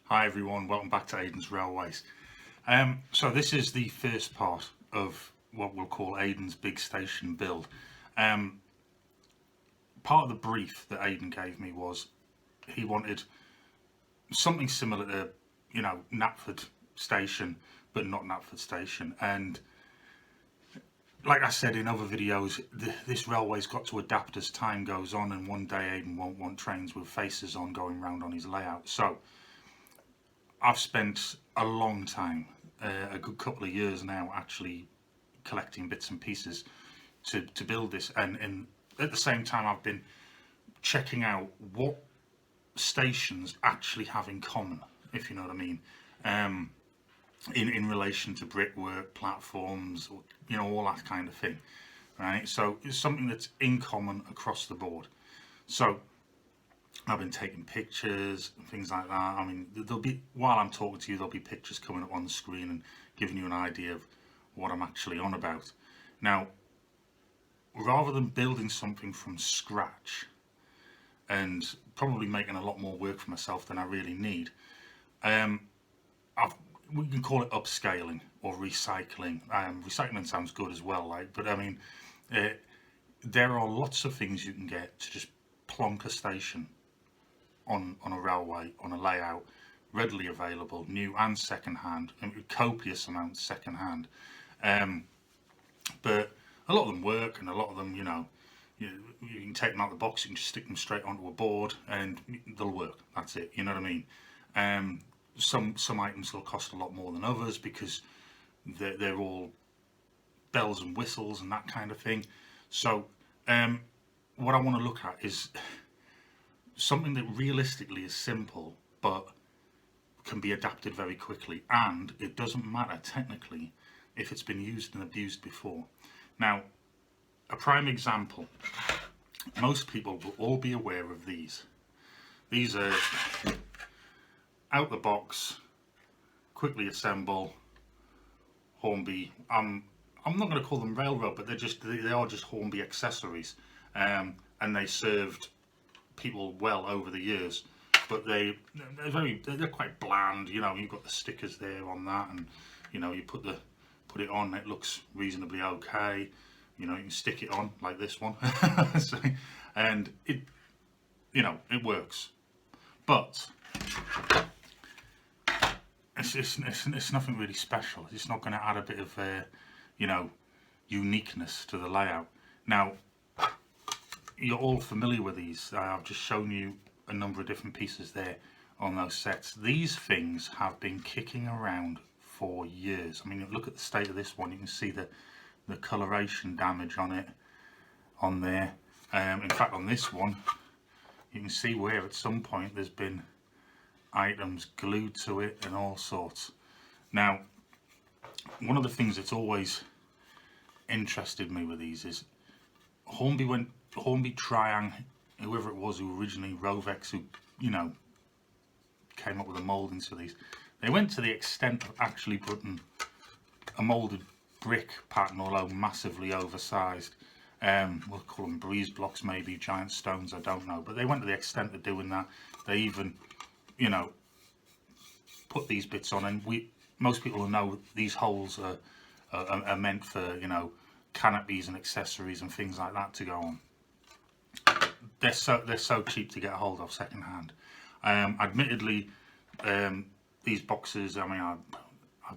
Hi everyone, welcome back to Aidans Railways. So this is the first part of what we'll call Aidan's big station build. Part of the brief that Aidan gave me was he wanted something similar to, Knapford Station, but not Knapford Station. And like I said in other videos, this railway's got to adapt as time goes on, and one day Aidan won't want trains with faces on going round on his layout. So I've spent a long time, a good couple of years now, actually collecting bits and pieces to build this, and at the same time I've been checking out what stations actually have in common, if you know what I mean, in relation to brickwork, platforms, or, all that kind of thing, right? So it's something that's in common across the board. So I've been taking pictures and things like that. I mean, there'll be, while I'm talking to you, there'll be pictures coming up on the screen and giving you an idea of what I'm actually on about. Now, rather than building something from scratch and probably making a lot more work for myself than I really need, we can call it upscaling or recycling. Recycling sounds good as well, but I mean, there are lots of things you can get to just plonk a station on a railway, on a layout, readily available, new and second hand, and copious amounts second hand. But a lot of them work, and a lot of them, you can take them out of the box, you can just stick them straight onto a board and they'll work. That's it, you know what I mean? Some items will cost a lot more than others because they're all bells and whistles and that kind of thing. So what I want to look at is something that realistically is simple but can be adapted very quickly, and it doesn't matter technically if it's been used and abused before. Now, a prime example, most people will all be aware of these. These are out the box, quickly assemble Hornby. I'm not going to call them railroad, but they are just Hornby accessories, and they served people well over the years. But they're quite bland. You've got the stickers there on that, and you put it on, it looks reasonably okay. You can stick it on like this one, so, and it works. But it's nothing really special. It's not going to add a bit of uniqueness to the layout. Now, you're all familiar with these. I've just shown you a number of different pieces there on those sets. These things have been kicking around for years. I mean, look at the state of this one. You can see the coloration damage on it on there. In fact, on this one, you can see where at some point there's been items glued to it and all sorts. Now, one of the things that's always interested me with these is Hornby Triang, whoever it was who originally, Rovex, who came up with the mouldings for these, they went to the extent of actually putting a moulded brick pattern, although massively oversized. We'll call them breeze blocks, maybe giant stones, I don't know, but they went to the extent of doing that. They even put these bits on, and most people will know these holes are meant for canopies and accessories and things like that to go on. They're so cheap to get a hold of second hand. Admittedly, these boxes, I mean, I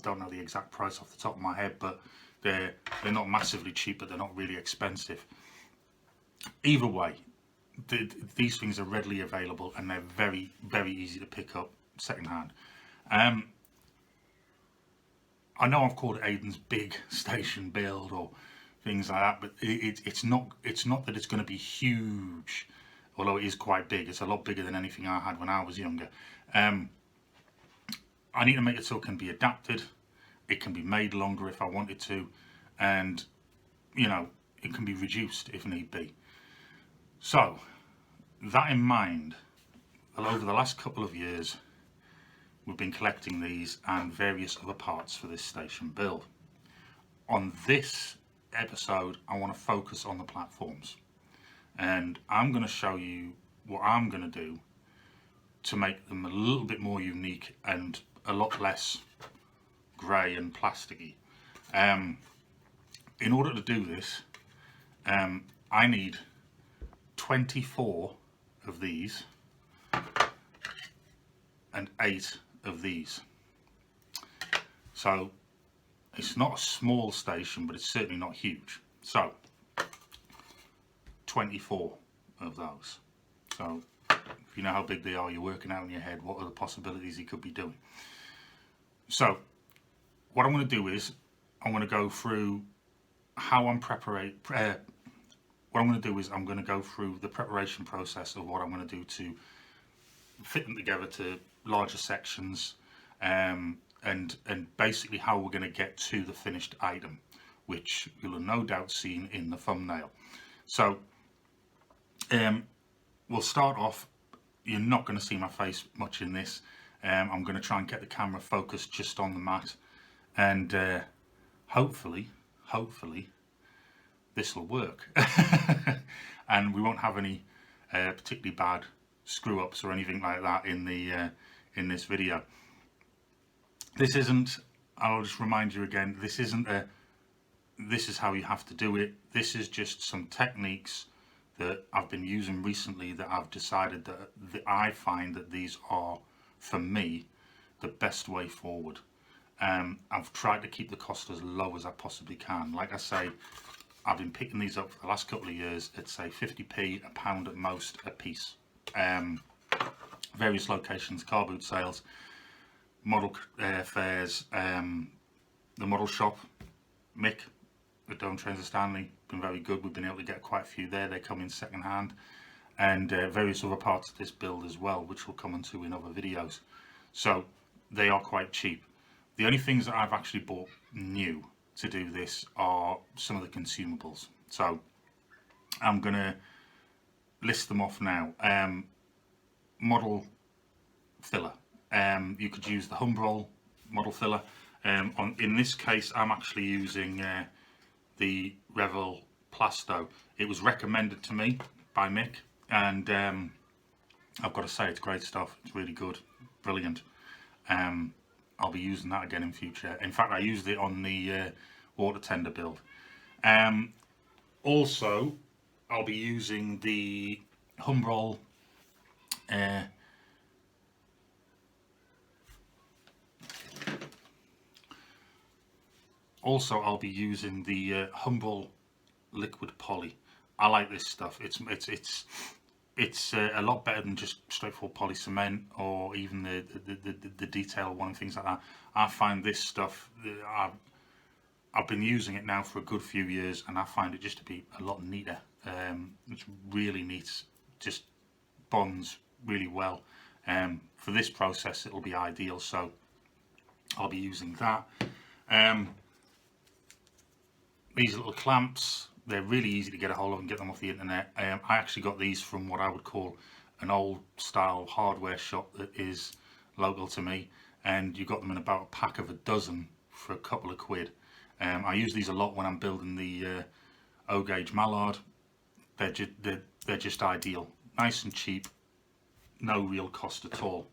don't know the exact price off the top of my head, but they're not massively cheap, but they're not really expensive. Either way, these things are readily available, and they're very, very easy to pick up second hand. I know I've called it Aidan's big station build or things like that, but it's not that it's going to be huge, although it is quite big. It's a lot bigger than anything I had when I was younger. I need to make it so it can be adapted. It can be made longer if I wanted to, and it can be reduced if need be. So, that in mind, over the last couple of years, we've been collecting these and various other parts for this station build. On this episode, I want to focus on the platforms, and I'm going to show you what I'm going to do to make them a little bit more unique and a lot less grey and plasticky. In order to do this, I need 24 of these and 8 of these. So it's not a small station, but it's certainly not huge. So 24 of those. So if you know how big they are, you're working out in your head what are the possibilities he could be doing. So what I'm going to do is I'm going to go through how I'm what I'm going to do is I'm going to go through the preparation process of what I'm going to do to fit them together to larger sections, and basically how we're going to get to the finished item, which you'll have no doubt seen in the thumbnail. So we'll start off. You're not going to see my face much in this. I'm going to try and get the camera focused just on the mat, and hopefully this will work and we won't have any particularly bad screw ups or anything like that in the in this video. This isn't, I'll just remind you again, this isn't a this is how you have to do it. This is just some techniques that I've been using recently that I've decided that I find that these are, for me, the best way forward. I've tried to keep the cost as low as I possibly can. Like I say, I've been picking these up for the last couple of years at say 50p, a pound at most a piece. Various locations, car boot sales, model fairs, the model shop, Mick at Dome Trains of Stanley, been very good. We've been able to get quite a few there. They come in second hand, and various other parts of this build as well, which we'll come into in other videos. So they are quite cheap. The only things that I've actually bought new to do this are some of the consumables. So I'm gonna list them off now. Model filler. You could use the Humbrol model filler. In this case, I'm actually using the Revel Plasto. It was recommended to me by Mick, and I've got to say it's great stuff. It's really good, brilliant. I'll be using that again in future. In fact, I used it on the water tender build. Also, I'll be using the Humbrol Humbrol liquid poly. I like this stuff. It's a lot better than just straightforward poly cement or even the detail one and things like that. I find this stuff, I've been using it now for a good few years, and I find it just to be a lot neater. It's really neat, just bonds really well. For this process it'll be ideal, so I'll be using that. These little clamps, they're really easy to get a hold of and get them off the internet. I actually got these from what I would call an old style hardware shop that is local to me, and you got them in about a pack of a dozen for a couple of quid. I use these a lot when I'm building the O-gauge mallard. They're just ideal, nice and cheap, no real cost at all.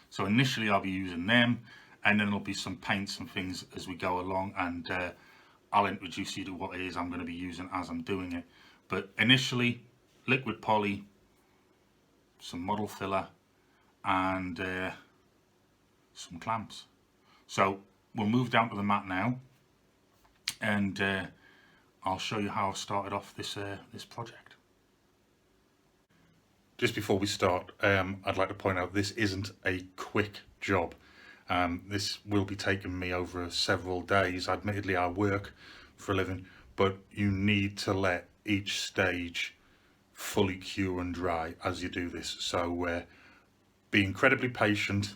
So initially I'll be using them, and then there'll be some paints and things as we go along, and I'll introduce you to what it is I'm going to be using as I'm doing it. But initially, liquid poly, some model filler, and some clamps. So we'll move down to the mat now, and I'll show you how I've started off this project. Just before we start, I'd like to point out this isn't a quick job. This will be taking me over several days. Admittedly, I work for a living, but you need to let each stage fully cure and dry as you do this. So be incredibly patient,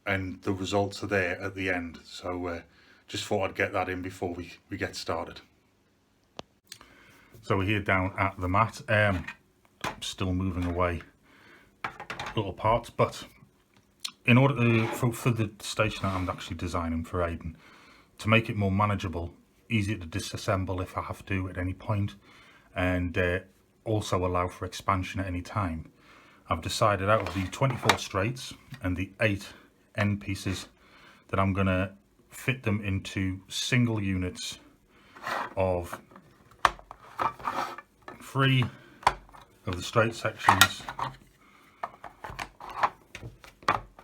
and the results are there at the end. So just thought I'd get that in before we get started. So we're here down at the mat. Still moving away little parts, but in order to, for the station that I'm actually designing for Aidan, to make it more manageable, easy to disassemble if I have to at any point, and also allow for expansion at any time, I've decided out of the 24 straights and the 8 end pieces that I'm going to fit them into single units of 3 of the straight sections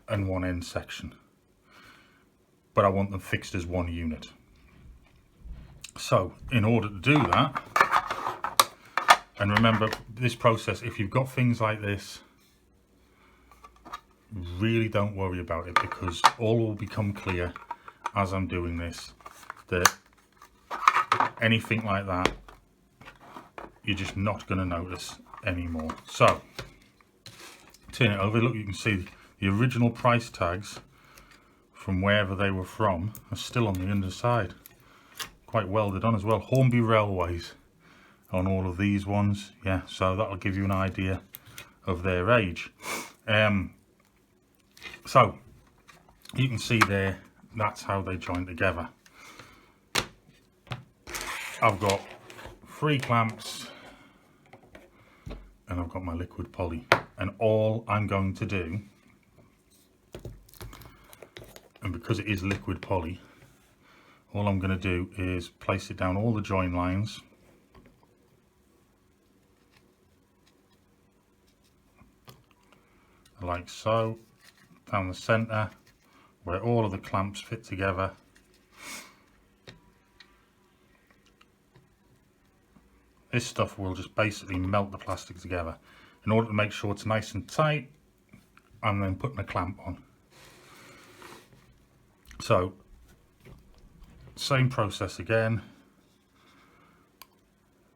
and 1 end section, but I want them fixed as 1 unit. So in order to do that, and remember this process, if you've got things like this, really don't worry about it, because all will become clear as I'm doing this, that anything like that you're just not going to notice anymore. So turn it over, look, you can see the original price tags from wherever they were from are still on the underside, quite welded on as well. Hornby Railways on all of these ones, yeah, so that'll give you an idea of their age. So you can see there, that's how they join together. I've got 3 clamps and I've got my liquid poly, and all I'm going to do, and because it is liquid poly, all I'm going to do is place it down all the join lines, like so, down the centre where all of the clamps fit together. This stuff will just basically melt the plastic together. In order to make sure it's nice and tight, I'm then putting a clamp on. So same process again,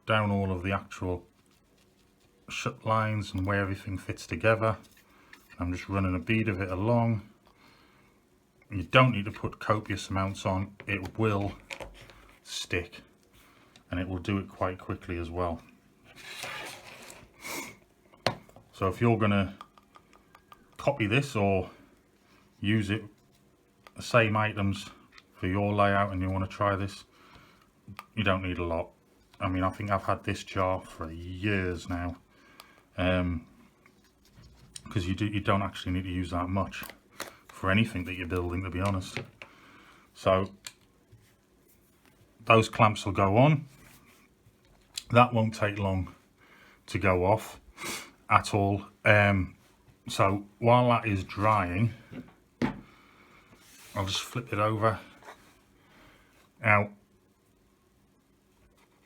down all of the actual shut lines and where everything fits together. I'm just running a bead of it along. You don't need to put copious amounts on, it will stick and it will do it quite quickly as well. So if you're going to copy this or use it, the same items for your layout, and you want to try this, you don't need a lot. I mean, I think I've had this jar for years now, because you don't actually need to use that much for anything that you're building, to be honest. So those clamps will go on. That won't take long to go off at all. So while that is drying, I'll just flip it over. Now,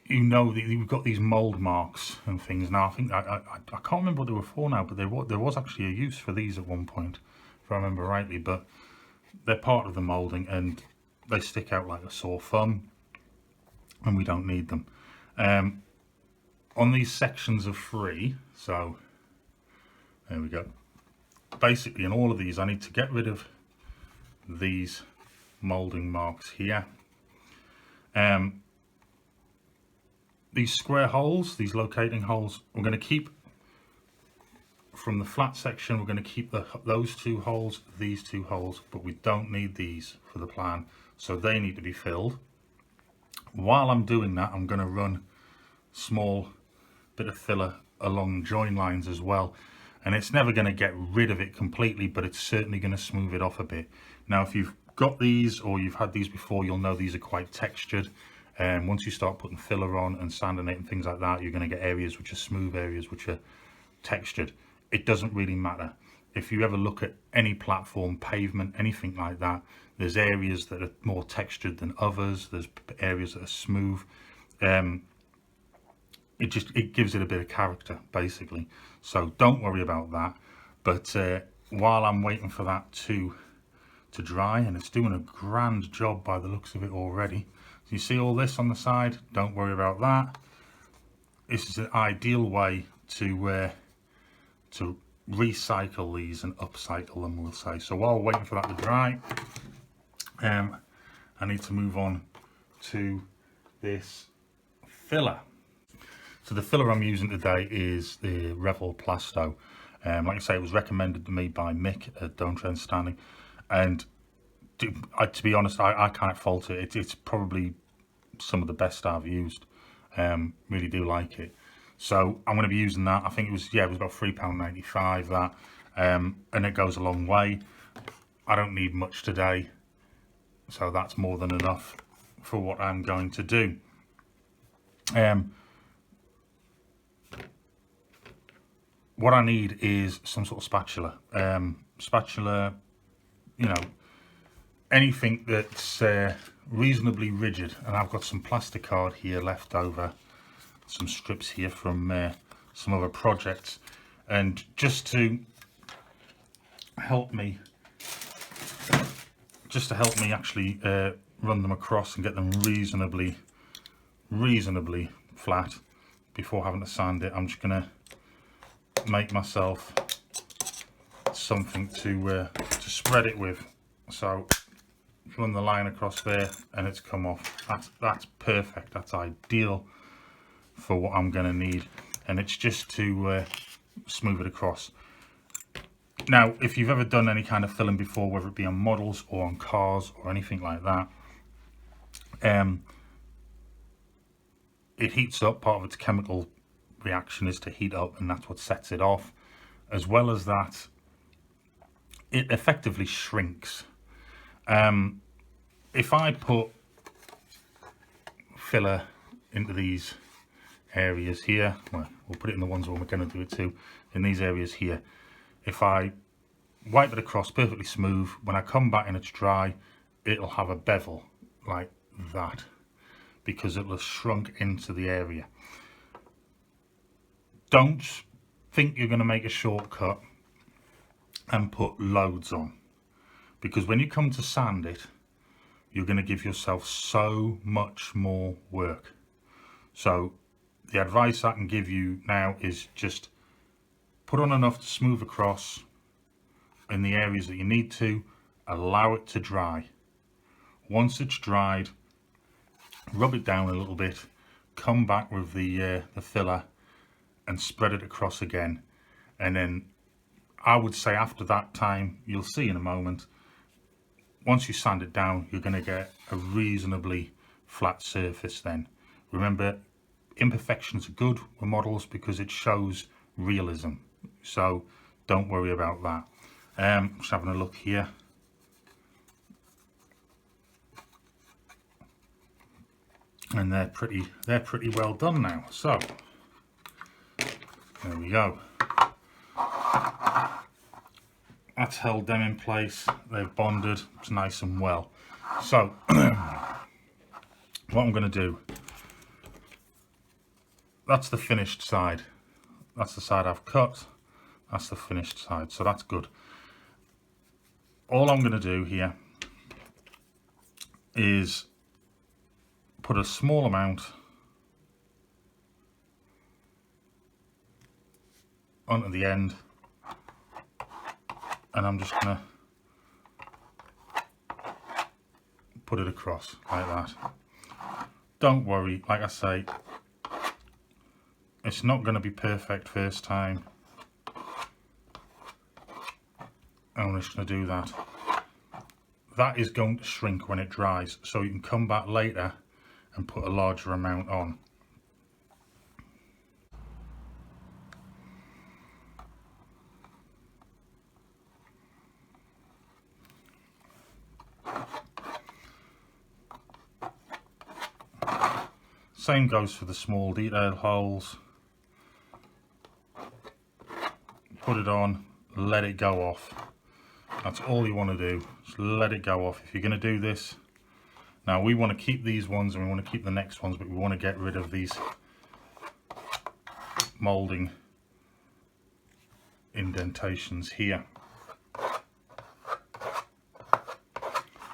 you know that we've got these mould marks and things. Now, I think I can't remember what they were for now, but there was actually a use for these at one point, if I remember rightly. But they're part of the moulding and they stick out like a sore thumb, and we don't need them. On these sections of 3, so there we go. Basically, in all of these, I need to get rid of these moulding marks here. These square holes, these locating holes, we're going to keep from the flat section. We're going to keep those 2 holes, these 2 holes, but we don't need these for the plan, so they need to be filled. While I'm doing that, I'm going to run small bit of filler along join lines as well, and it's never going to get rid of it completely, but it's certainly going to smooth it off a bit. Now, if you've got these or you've had these before, you'll know these are quite textured, and once you start putting filler on and sanding it and things like that, you're going to get areas which are smooth, areas which are textured. It doesn't really matter. If you ever look at any platform, pavement, anything like that, there's areas that are more textured than others, there's areas that are smooth. It gives it a bit of character, basically. So don't worry about that. But while I'm waiting for that to dry, and it's doing a grand job by the looks of it already. So you see all this on the side? Don't worry about that. This is an ideal way to recycle these and upcycle them, we'll say. So while we're waiting for that to dry, I need to move on to this filler. So the filler I'm using today is the Revel Plasto. Like I say, it was recommended to me by Mick at Don't Trend Standing, and to be honest, I can't fault it. It's probably some of the best I've used. Really do like it. So I'm going to be using that. I think it was, yeah, it was about £3.95 that, and it goes a long way. I don't need much today, so that's more than enough for what I'm going to do. What I need is some sort of spatula. Spatula, you know, anything that's reasonably rigid. And I've got some plastic card here left over, some strips here from some other projects, and just to help me actually run them across and get them reasonably flat before having to sand it, I'm just gonna make myself something to spread it with. So run the line across there and it's come off. That's perfect. That's ideal for what I'm going to need, and it's just to smooth it across. Now, if you've ever done any kind of filling before, whether it be on models or on cars or anything like that, it heats up. Part of its chemical reaction is to heat up, and that's what sets it off. As well as that, it effectively shrinks. If I put filler into these areas here, well, we'll put it in the ones where we're going to do it too, in these areas here. If I wipe it across perfectly smooth, when I come back and it's dry, it'll have a bevel like that, because it'll have shrunk into the area. Don't think you're going to make a shortcut and put loads on, because when you come to sand it, you're going to give yourself so much more work. So the advice I can give you now is just put on enough to smooth across in the areas that you need to, allow it to dry. Once it's dried, rub it down a little bit, come back with the filler and spread it across again. And then I would say after that time, you'll see in a moment, once you sand it down, you're going to get a reasonably flat surface then. Remember, imperfections are good with models because it shows realism. So don't worry about that. Just having a look here. And they're pretty well done now. So there we go. That's held them in place. They've bonded. It's nice and well. So what I'm going to do, that's the finished side. That's the side I've cut. That's the finished side. So that's good. All I'm going to do here is put a small amount onto the end, and I'm just going to put it across like that. Don't worry, like I say, it's not going to be perfect first time. I'm just going to do that. That is going to shrink when it dries, so you can come back later and put a larger amount on. Same goes for the small detail holes. Put it on, let it go off. That's all you want to do, just let it go off. If you're going to do this, now we want to keep these ones and we want to keep the next ones, but we want to get rid of these moulding indentations here.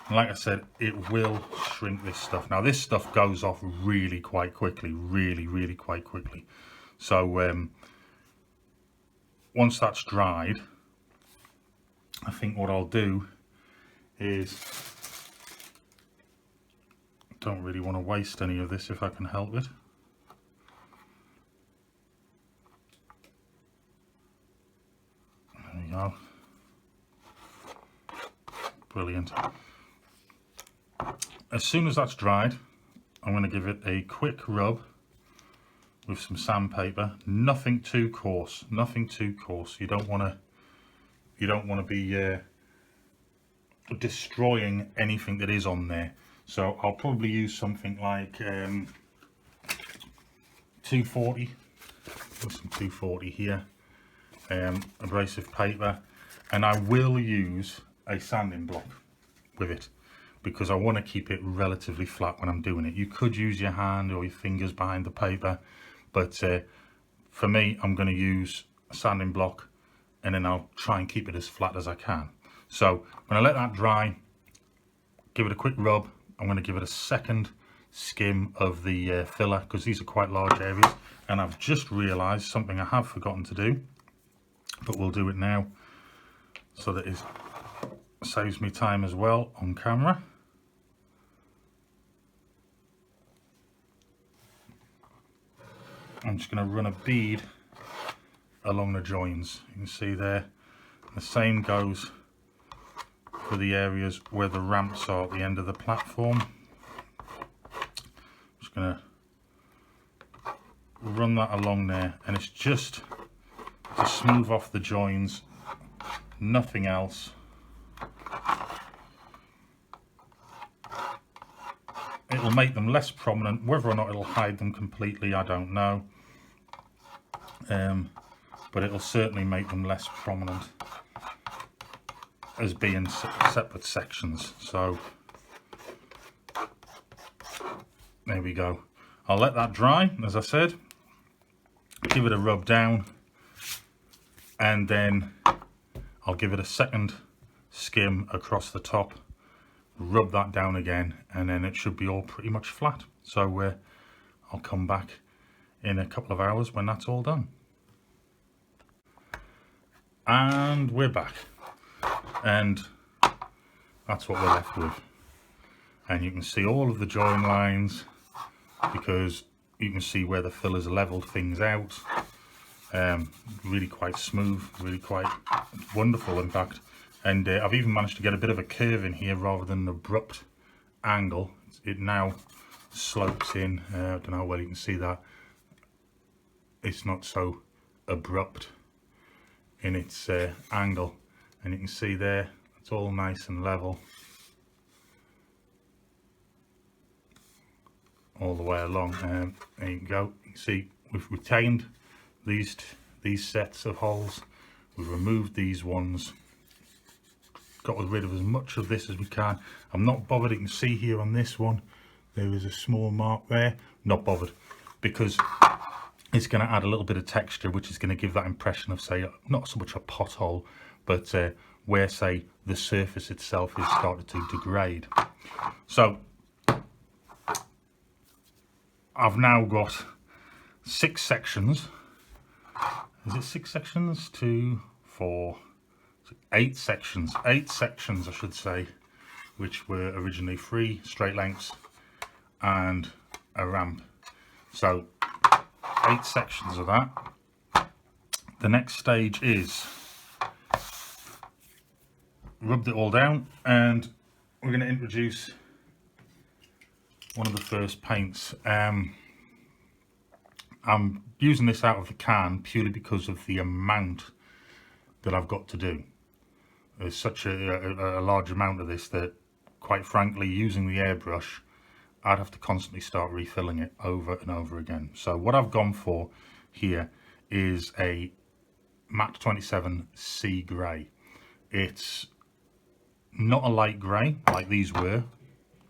And like I said, it will shrink this stuff. Now this stuff goes off really quite quickly, really quite quickly. So once that's dried, I think what I'll do is, don't really want to waste any of this if I can help it. There we go. Brilliant. As soon as that's dried, I'm going to give it a quick rub with some sandpaper. Nothing too coarse, nothing too coarse. You don't want to be destroying anything that is on there. So I'll probably use something like 240. There's some 240 here, abrasive paper, and I will use a sanding block with it because I want to keep it relatively flat when I'm doing it. You could use your hand or your fingers behind the paper, but for me, I'm going to use a sanding block, and then I'll try and keep it as flat as I can. So I'm going to let that dry, give it a quick rub. I'm going to give it a second skim of the filler because these are quite large areas, and I've just realised something I have forgotten to do, but we'll do it now so that it saves me time as well on camera. I'm just going to run a bead along the joins. You can see there. The same goes for the areas where the ramps are at the end of the platform. Just going to run that along there, and it's just to smooth off the joins, nothing else. It'll make them less prominent. Whether or not it'll hide them completely, I don't know, but it'll certainly make them less prominent as being separate sections. So there we go. I'll let that dry, as I said, give it a rub down, and then I'll give it a second skim across the top, rub that down again, and then it should be all pretty much flat. So I'll come back in a couple of hours when that's all done. And we're back, and that's what we're left with. And you can see all of the join lines because you can see where the fillers leveled things out. Really quite smooth, really quite wonderful in fact. And I've even managed to get a bit of a curve in here rather than an abrupt angle. It now slopes in. I don't know how well you can see that. It's not so abrupt in its angle, and you can see there it's all nice and level all the way along. There you go. You can see we've retained these sets of holes. We've removed these ones, got rid of as much of this as we can. I'm not bothered. You can see here on this one there is a small mark there. Not bothered because it's going to add a little bit of texture, which is going to give that impression of, say, not so much a pothole, but where, say, the surface itself is started to degrade. So I've now got 6 sections. Is it 6 sections? 2, 4, 8 sections. 8 sections, I should say, which were originally 3 straight lengths and a ramp. So 8 sections of that. The next stage is rubbed it all down, and we're going to introduce one of the first paints. I'm using this out of the can purely because of the amount that I've got to do. There's such a large amount of this that, quite frankly, using the airbrush, I'd have to constantly start refilling it over and over again. So what I've gone for here is a matte 27 sea grey. It's not a light grey like these were,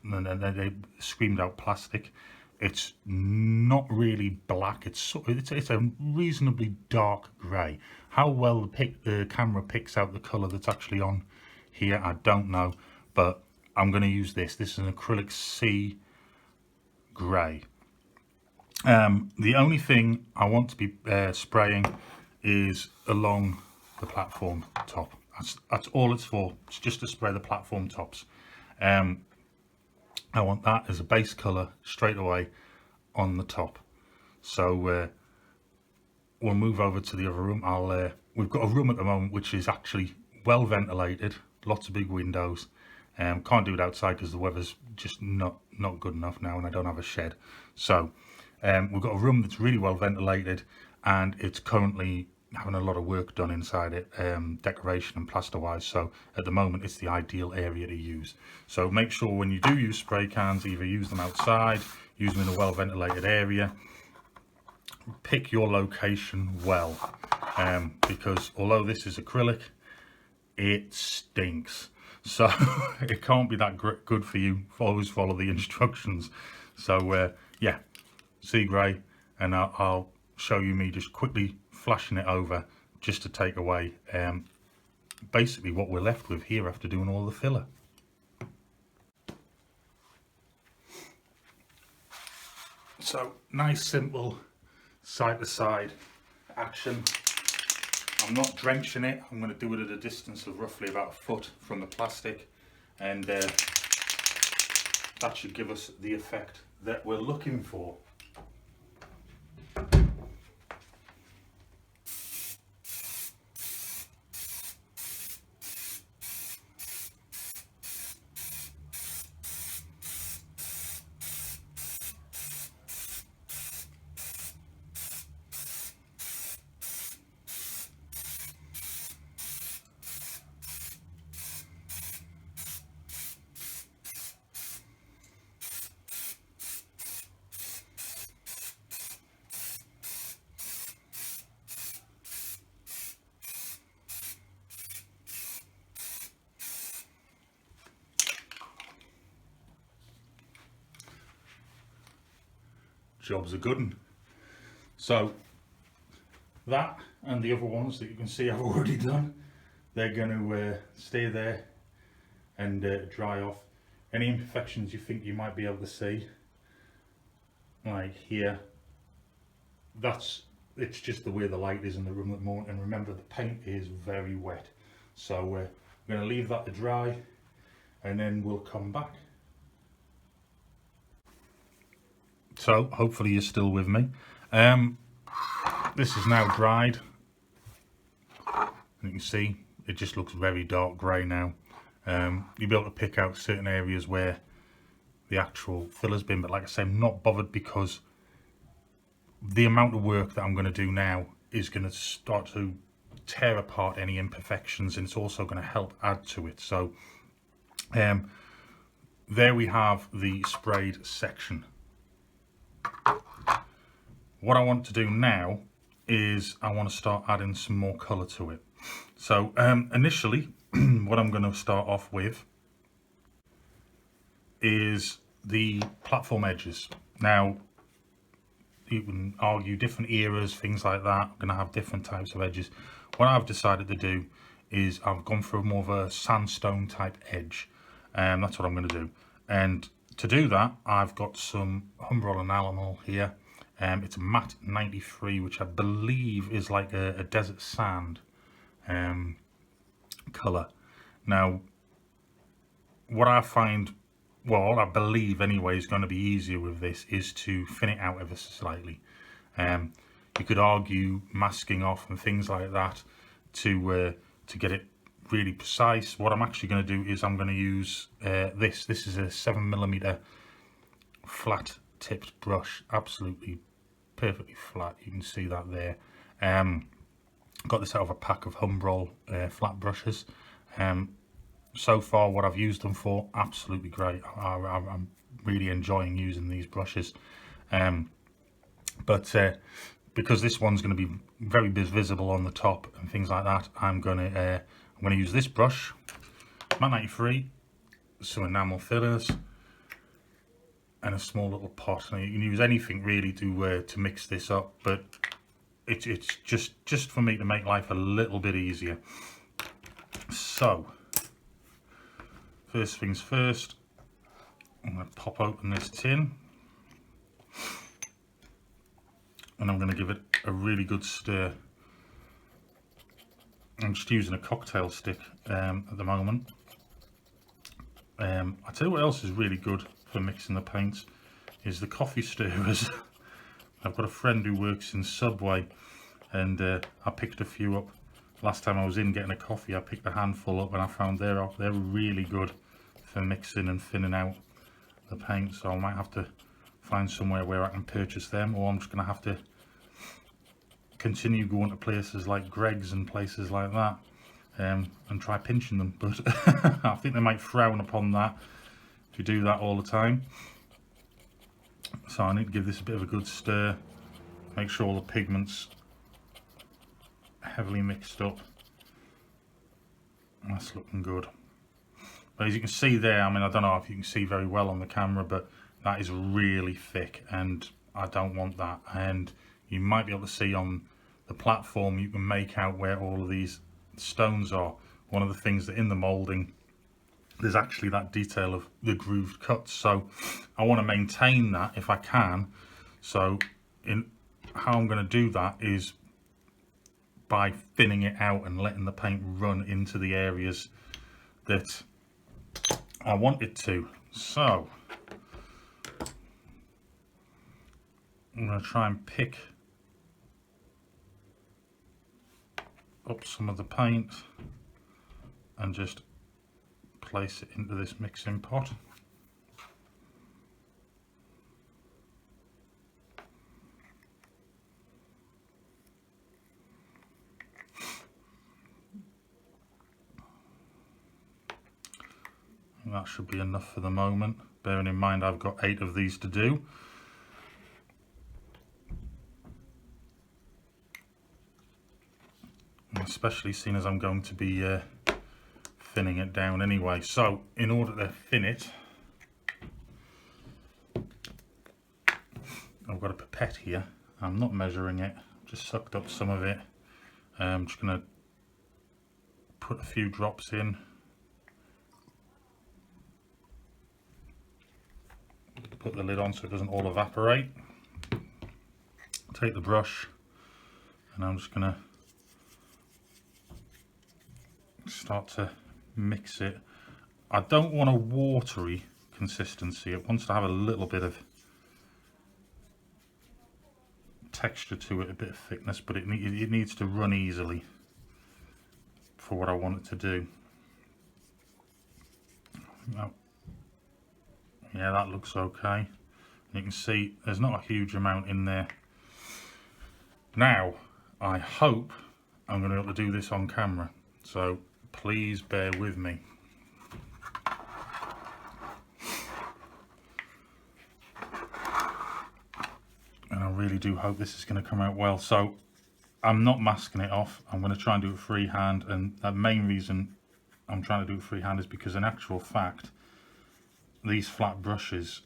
and they screamed out plastic. It's not really black. It's a reasonably dark grey. How well the camera picks out the colour that's actually on here, I don't know, but I'm going to use this. This is an acrylic sea grey. The only thing I want to be spraying is along the platform top. That's all it's for. It's just to spray the platform tops. I want that as a base colour straight away on the top. So we'll move over to the other room. We've got a room at the moment which is actually well ventilated, lots of big windows. Can't do it outside because the weather's just not good enough now, and I don't have a shed. So We've got a room that's really well ventilated, and it's currently having a lot of work done inside it, decoration and plaster wise, so at the moment it's the ideal area to use. So make sure when you do use spray cans, either use them outside, use them in a well ventilated area. Pick your location well, because although this is acrylic, it stinks, so it can't be that good for you. Always follow the instructions. So yeah, sea grey, and I'll show you me just quickly flashing it over just to take away basically what we're left with here after doing all the filler. So nice simple side to side action. I'm not drenching it, I'm going to do it at a distance of roughly about a foot from the plastic, and that should give us the effect that we're looking for. Job's a good one. So that and the other ones that you can see I've already done, they're going to stay there and dry off. Any imperfections you think you might be able to see, like here, it's just the way the light is in the room at the moment, and remember the paint is very wet, so we're going to leave that to dry and then we'll come back. So hopefully you're still with me. This is now dried. You can see it just looks very dark grey now. You'll be able to pick out certain areas where the actual filler's been, but like I say, I'm not bothered because the amount of work that I'm going to do now is going to start to tear apart any imperfections, and it's also going to help add to it. So there we have the sprayed section. What I want to do now is I want to start adding some more colour to it. So initially what I'm going to start off with is the platform edges. Now you can argue different eras, things like that, I'm going to have different types of edges. What I've decided to do is I've gone for more of a sandstone type edge, and that's what I'm going to do. And to do that, I've got some Humbrol enamel here. It's a matte 93, which I believe is like a desert sand colour. Now, what I find, well, I believe anyway, is going to be easier with this is to thin it out ever so slightly. You could argue masking off and things like that to get it really precise. What I'm actually going to do is I'm going to use this. This is a 7mm flat tipped brush, absolutely perfectly flat. You can see that there. Got this out of a pack of Humbrol flat brushes. So far what I've used them for, absolutely great. I'm really enjoying using these brushes, but because this one's going to be very visible on the top and things like that, I'm going to use this brush, matte 93, some enamel fillers, and a small little pot. Now you can use anything really to mix this up, but it's just for me to make life a little bit easier. So first things first, I'm going to pop open this tin and I'm going to give it a really good stir. I'm just using a cocktail stick at the moment. I tell you what else is really good for mixing the paints is the coffee stirrers. I've got a friend who works in Subway, and I picked a few up last time I was in getting a coffee. I picked a handful up and I found they're really good for mixing and thinning out the paint, so I might have to find somewhere where I can purchase them, or I'm just going to have to continue going to places like Greg's and places like that, and try pinching them. But I think they might frown upon that if you do that all the time. So I need to give this a bit of a good stir, make sure all the pigments heavily mixed up. That's looking good. But as you can see there, I mean, I don't know if you can see very well on the camera, but that is really thick and I don't want that. And you might be able to see on the platform, you can make out where all of these stones are. One of the things that in the moulding, there's actually that detail of the grooved cuts. So I want to maintain that if I can. So how I'm going to do that is by thinning it out and letting the paint run into the areas that I want it to. So I'm going to try and pick up some of the paint and just place it into this mixing pot. And that should be enough for the moment, bearing in mind I've got 8 of these to do. And especially seeing as I'm going to be thinning it down anyway. So in order to thin it, I've got a pipette here. I'm not measuring it, just sucked up some of it. I'm just going to put a few drops in. Put the lid on so it doesn't all evaporate. Take the brush and I'm just going to start to mix it. I don't want a watery consistency. It wants to have a little bit of texture to it, a bit of thickness, but it needs to run easily for what I want it to do. Now, yeah, that looks okay. You can see there's not a huge amount in there. Now, I hope I'm going to be able to do this on camera, so please bear with me. And I really do hope this is going to come out well. So I'm not masking it off. I'm going to try and do it freehand, and the main reason I'm trying to do it freehand is because in actual fact, these flat brushes,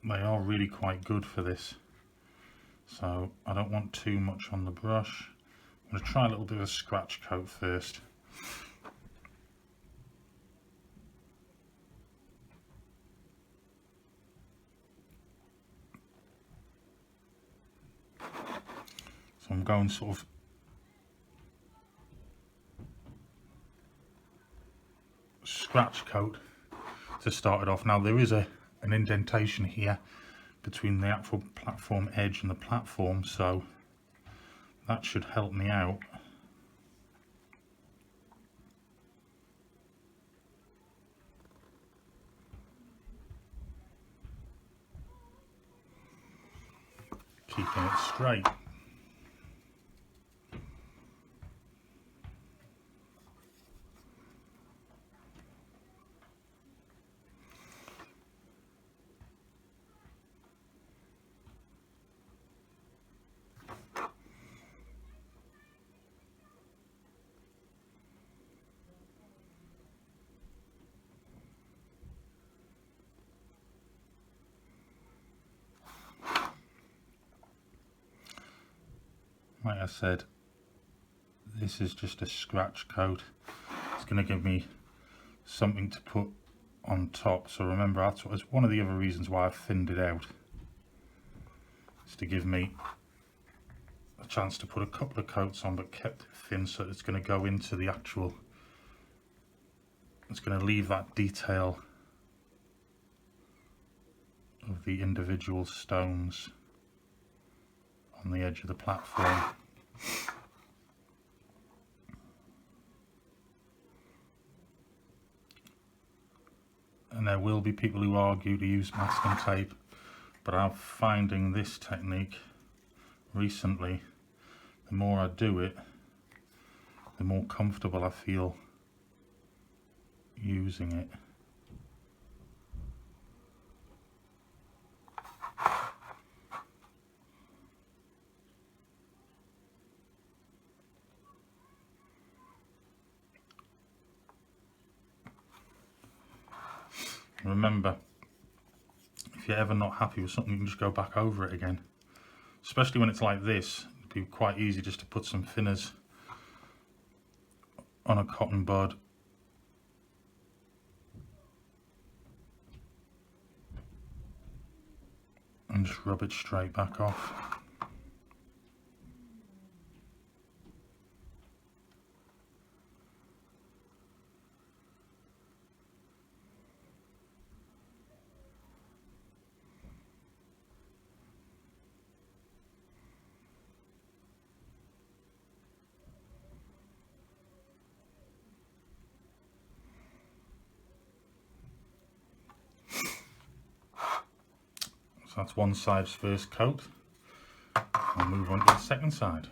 they are really quite good for this. So I don't want too much on the brush. I'm going to try a little bit of a scratch coat first. So I'm going sort of scratch coat to start it off. Now there is an indentation here between the actual platform edge and the platform, so that should help me out. Keeping it straight. Like I said, this is just a scratch coat. It's going to give me something to put on top. So remember, that's one of the other reasons why I've thinned it out. It's to give me a chance to put a couple of coats on, but kept it thin, so it's going to go into the actual, it's going to leave that detail of the individual stones on the edge of the platform. and there will be people who argue to use masking tape, but I'm finding this technique recently, the more I do it, the more comfortable I feel using it. Remember, if you're ever not happy with something, you can just go back over it again. Especially when it's like this, it'd be quite easy just to put some thinners on a cotton bud and just rub it straight back off. So that's one side's first coat. I'll move on to the second side.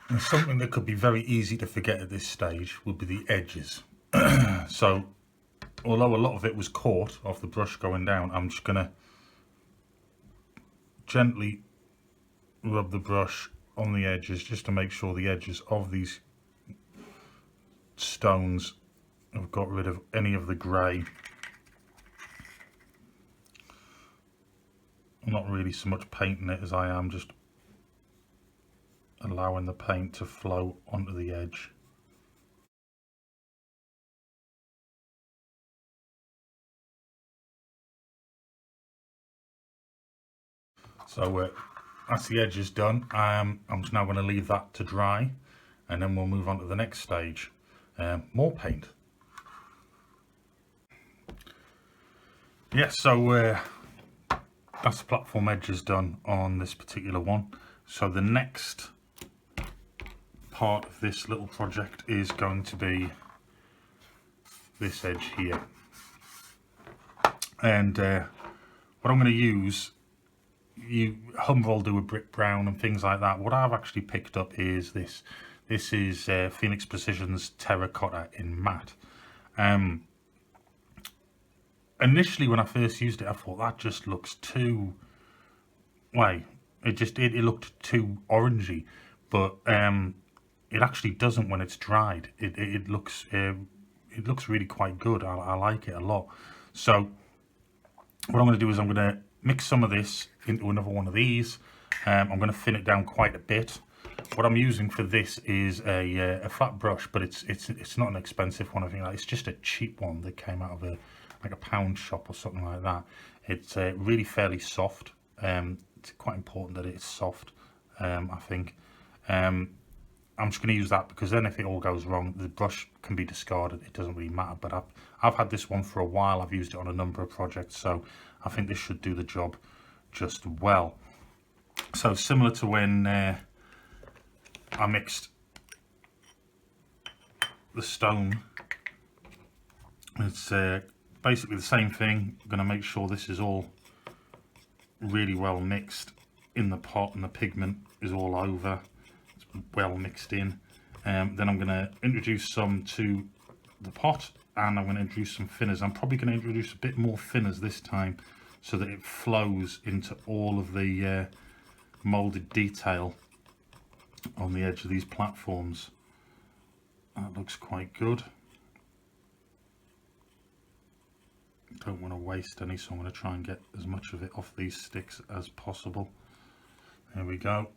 And something that could be very easy to forget at this stage would be the edges. So, although a lot of it was caught off the brush going down, I'm just going to gently rub the brush on the edges just to make sure the edges of these stones have got rid of any of the grey. I'm not really so much painting it as I am just allowing the paint to flow onto the edge. So that's the edges done. I'm just now going to leave that to dry, and then we'll move on to the next stage, more paint. Yes, so that's the platform edges done on this particular one. So the next part of this little project is going to be this edge here, and what I'm going to use, Humber will do a brick brown and things like that. What I've actually picked up is this is Phoenix Precision's terracotta in matte. Initially when I first used it, I thought that just looks too, it looked too orangey, but it actually doesn't when it's dried. It looks really quite good. I like it a lot. So what I'm going to do is I'm going to mix some of this into another one of these. I'm going to thin it down quite a bit. What I'm using for this is a flat brush, but it's not an expensive one. I think it's just a cheap one that came out of a pound shop or something like that. It's really fairly soft. It's quite important that it's soft, I think. I'm just going to use that because then if it all goes wrong, the brush can be discarded. It doesn't really matter. But I've had this one for a while. I've used it on a number of projects, so I think this should do the job just well. So similar to when I mixed the stone, it's basically the same thing. I'm going to make sure this is all really well mixed in the pot and the pigment is all over. It's well mixed in. Then I'm going to introduce some to the pot, and I'm going to introduce some thinners. I'm probably going to introduce a bit more thinners this time so that it flows into all of the moulded detail on the edge of these platforms. That looks quite good. Don't want to waste any, so I'm going to try and get as much of it off these sticks as possible. There we go.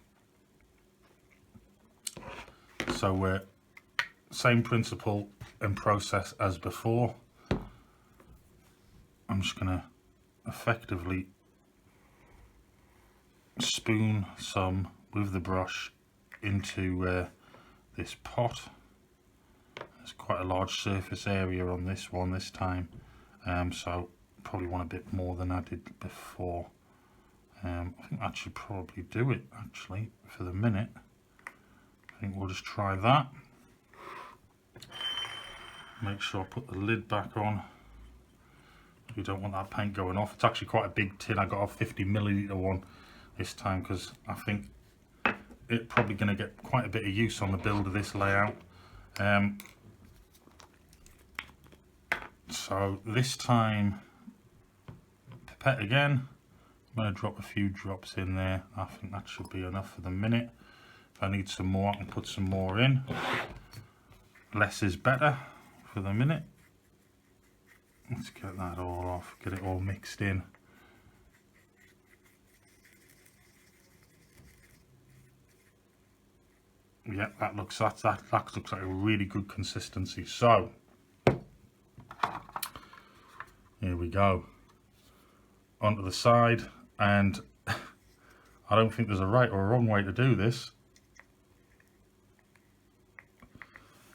So we're same principle and process as before. I'm just going to effectively spoon some with the brush into this pot. There's quite a large surface area on this one this time, so probably want a bit more than I did before. I think that should probably do it actually for the minute. I think we'll just try that. Make sure I put the lid back on. You don't want that paint going off. It's actually quite a big tin. I got a 50ml one this time because I think it's probably going to get quite a bit of use on the build of this layout. So this time, pipette again. I'm going to drop a few drops in there. I think that should be enough for the minute. If I need some more, I can put some more in. Less is better for the minute. Let's get that all off, get it all mixed in. Yeah, that looks like a really good consistency. So here we go. Onto the side, and I don't think there's a right or a wrong way to do this.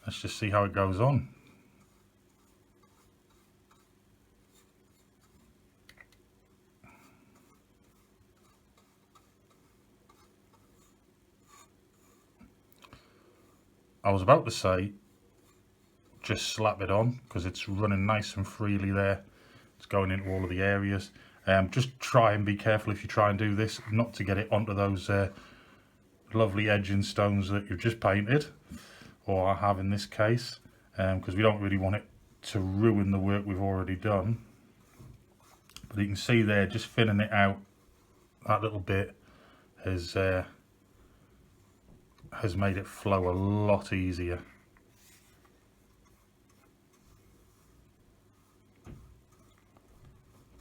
Let's just see how it goes on. I was about to say just slap it on because it's running nice and freely there. It's going into all of the areas. Just try and be careful if you try and do this not to get it onto those lovely edging stones that you've just painted, or I have in this case, because we don't really want it to ruin the work we've already done. But you can see there, just thinning it out, that little bit has made it flow a lot easier.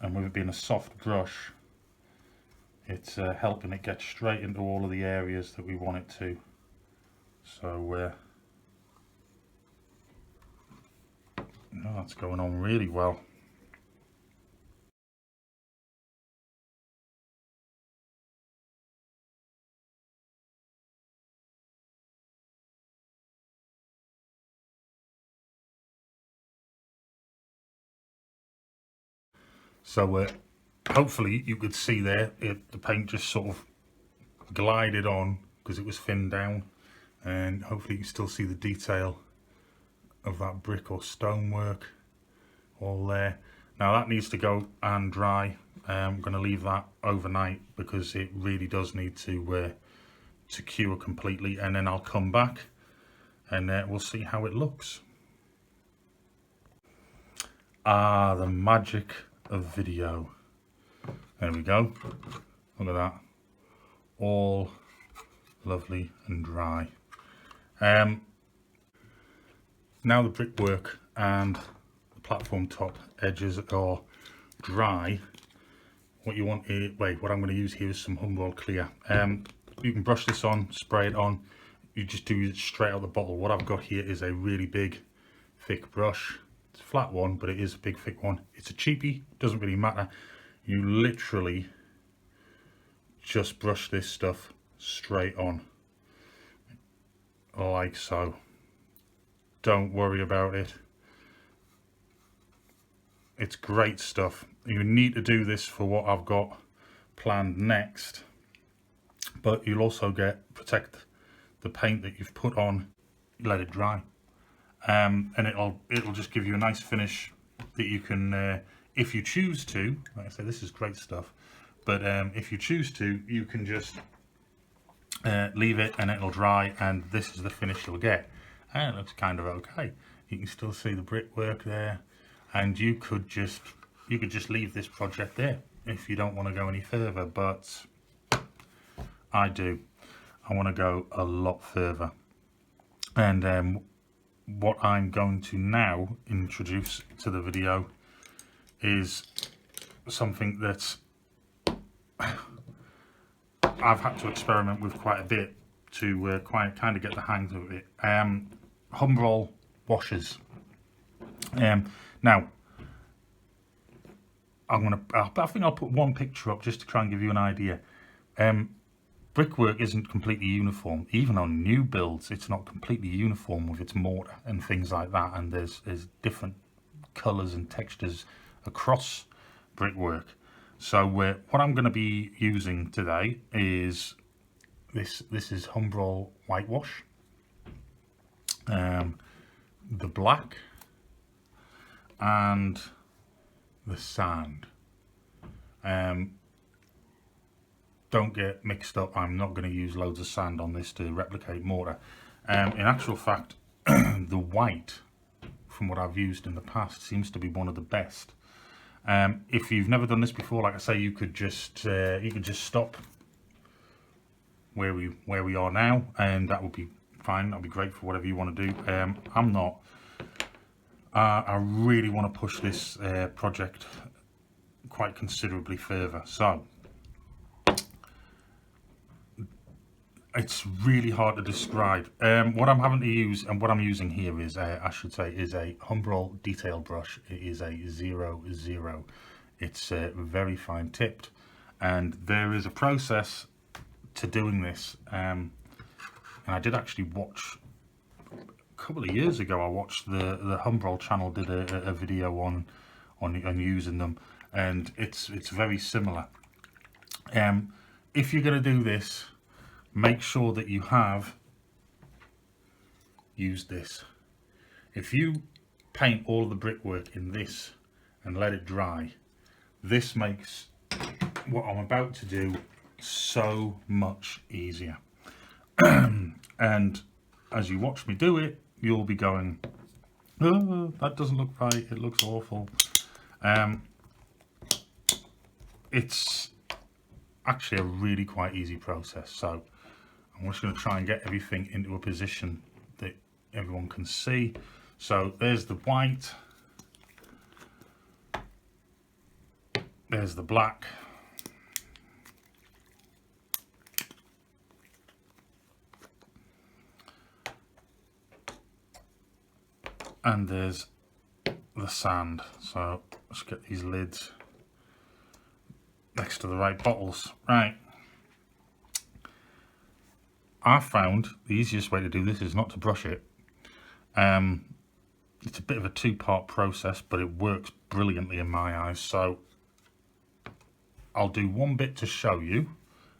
And with it being a soft brush, it's helping it get straight into all of the areas that we want it to. So that's going on really well. So hopefully you could see there, the paint just sort of glided on because it was thinned down, and hopefully you can still see the detail of that brick or stonework all there. Now that needs to go and dry. I'm going to leave that overnight because it really does need to cure completely, and then I'll come back and we'll see how it looks. Ah, the magic of video. There we go. Look at that. All lovely and dry. Now the brickwork and the platform top edges are dry. What you want here, what I'm going to use here is some Humboldt clear. You can brush this on, spray it on. You just do it straight out the bottle. What I've got here is a really big, thick brush. It's a flat one, but it is a big, thick one. It's a cheapie, doesn't really matter. You literally just brush this stuff straight on, like so. Don't worry about it. It's great stuff. You need to do this for what I've got planned next, but you'll also protect the paint that you've put on. Let it dry, and it'll just give you a nice finish that you can, if you choose to, like I say, this is great stuff. But if you choose to, you can just leave it and it'll dry, and this is the finish you'll get. And it looks kind of okay. You can still see the brickwork there, and you could just leave this project there if you don't want to go any further, but I do. I want to go a lot further. And what I'm going to now introduce to the video is something that I've had to experiment with quite a bit to kind of get the hang of it. Humbrol washers. Now, I think I'll put one picture up just to try and give you an idea. Brickwork isn't completely uniform. Even on new builds, it's not completely uniform with its mortar and things like that. And there's different colours and textures across brickwork. So what I'm going to be using today is this is Humbrol whitewash, the black, and the sand. Don't get mixed up, I'm not going to use loads of sand on this to replicate mortar. In actual fact, the white, from what I've used in the past, seems to be one of the best. If you've never done this before, like I say, you could just stop where we are now, and that would be fine. That'll be great for whatever you want to do. I'm not. I really want to push this project quite considerably further. So it's really hard to describe. What I'm having to use, and what I'm using here is, I should say, is a Humbrol detail brush. It is a 00. It's very fine tipped, and there is a process to doing this. And I did actually watch a couple of years ago. I watched the Humbrol channel did a video on using them, and it's very similar. If you're going to do this, make sure that you have used this. If you paint all of the brickwork in this and let it dry, this makes what I'm about to do so much easier. And as you watch me do it, you'll be going, oh, that doesn't look right, it looks awful. It's actually a really quite easy process. So I'm just going to try and get everything into a position that everyone can see. So there's the white, there's the black, and there's the sand. So let's get these lids next to the right bottles. Right. I found the easiest way to do this is not to brush it. It's a bit of a two-part process, but it works brilliantly in my eyes. So I'll do one bit to show you,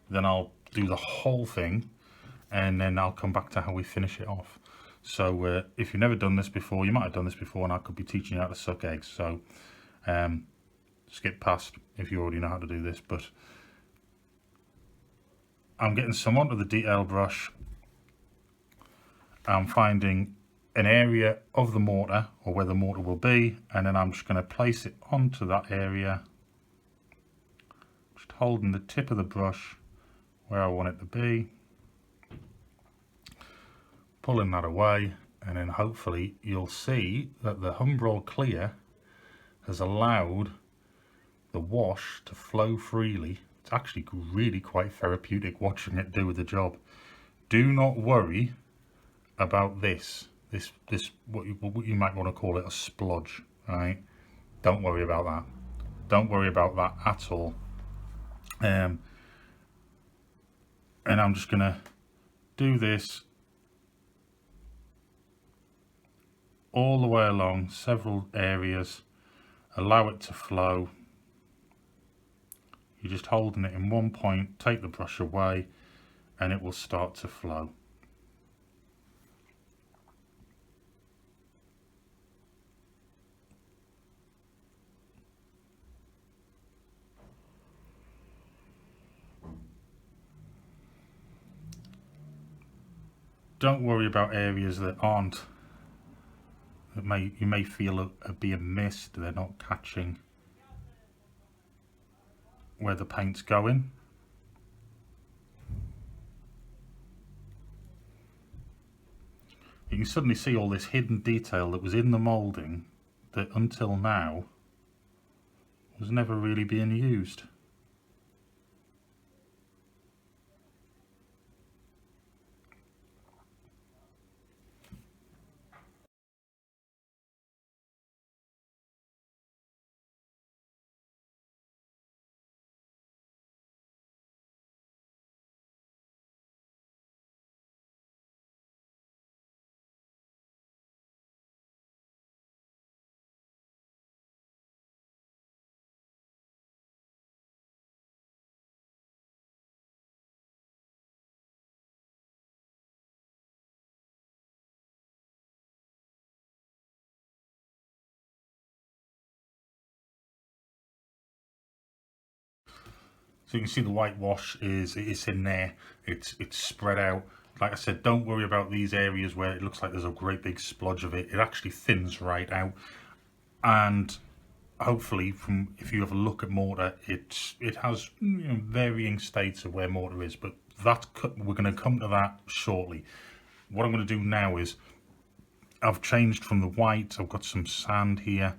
then I'll do the whole thing, and then I'll come back to how we finish it off. So if you've never done this before, you might have done this before, and I could be teaching you how to suck eggs. So skip past if you already know how to do this, but I'm getting some onto the detail brush. I'm finding an area of the mortar, or where the mortar will be, and then I'm just going to place it onto that area, just holding the tip of the brush where I want it to be, pulling that away, and then hopefully you'll see that the Humbrol clear has allowed the wash to flow freely. It's actually really quite therapeutic watching it do the job. Do not worry about this what you might want to call it a splodge, right? Don't worry about that. Don't worry about that at all. And I'm just gonna do this all the way along several areas, allow it to flow. You're just holding it in one point, take the brush away, and it will start to flow. don't worry about areas that aren't, you may feel are being missed, they're not catching where the paint's going. You can suddenly see all this hidden detail that was in the moulding that until now was never really being used. So you can see the whitewash is in there. It's spread out. Like I said, don't worry about these areas where it looks like there's a great big splodge of it. It actually thins right out. And hopefully, if you have a look at mortar, it has varying states of where mortar is. But we're going to come to that shortly. What I'm going to do now is I've changed from the white. I've got some sand here.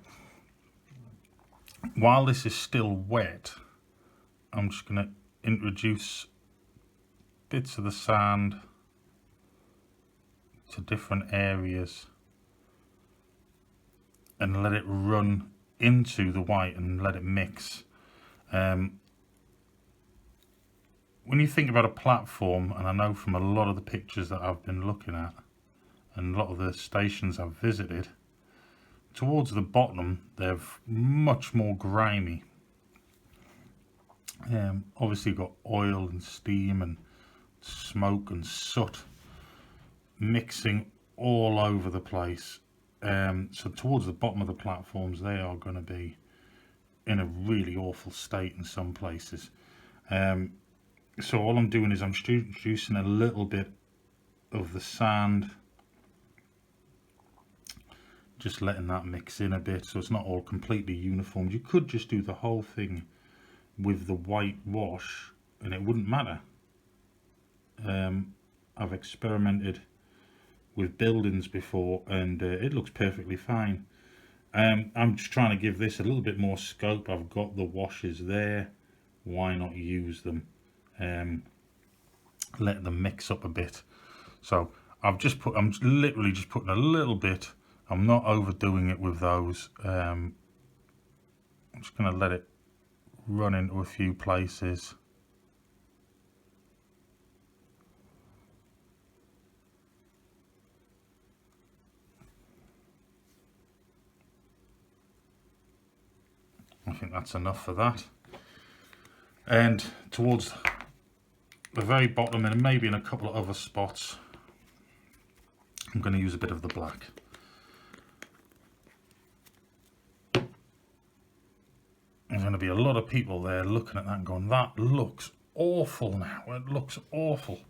While this is still wet, I'm just going to introduce bits of the sand to different areas and let it run into the white and let it mix. When you think about a platform, and I know from a lot of the pictures that I've been looking at and a lot of the stations I've visited, towards the bottom they're much more grimy. Obviously you've got oil and steam and smoke and soot mixing all over the place. So towards the bottom of the platforms, they are going to be in a really awful state in some places. So all I'm doing is I'm introducing a little bit of the sand, just letting that mix in a bit so it's not all completely uniform. You could just do the whole thing with the whitewash and it wouldn't matter. I've experimented with buildings before and it looks perfectly fine. I'm just trying to give this a little bit more scope. I've got the washes there, why not use them? Let them mix up a bit. So I'm literally just putting a little bit. I'm not overdoing it with those. I'm just going to let it run into a few places. I think that's enough for that. And towards the very bottom and maybe in a couple of other spots, I'm going to use a bit of the black. There's going to be a lot of people there looking at that and going, that looks awful now. It looks awful.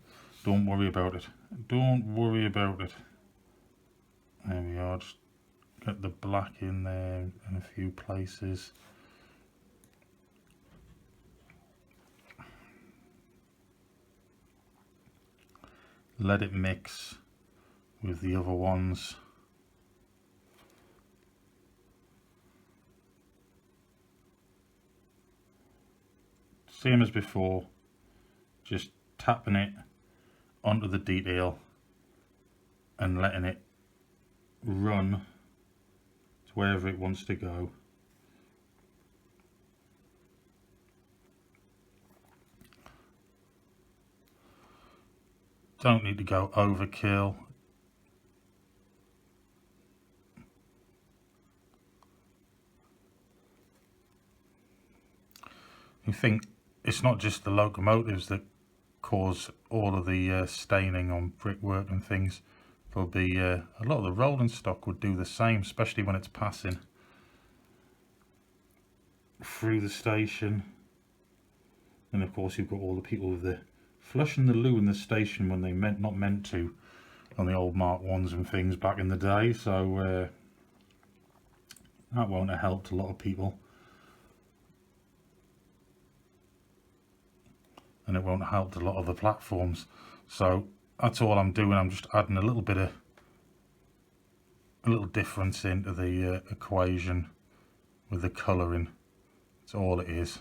Don't worry about it. Don't worry about it. There we are. Just get the black in there in a few places. Let it mix with the other ones. Same as before, just tapping it onto the detail and letting it run to wherever it wants to go. Don't need to go overkill. You think it's not just the locomotives that cause all of the staining on brickwork and things. There'll be a lot of the rolling stock would do the same, especially when it's passing through the station. And of course you've got all the people with the flushing the loo in the station when they not meant to, on the old Mark 1s and things back in the day, so that won't have helped a lot of people. And it won't have helped a lot of the platforms. So that's all I'm doing. I'm just adding a little difference into the equation with the colouring. That's all it is.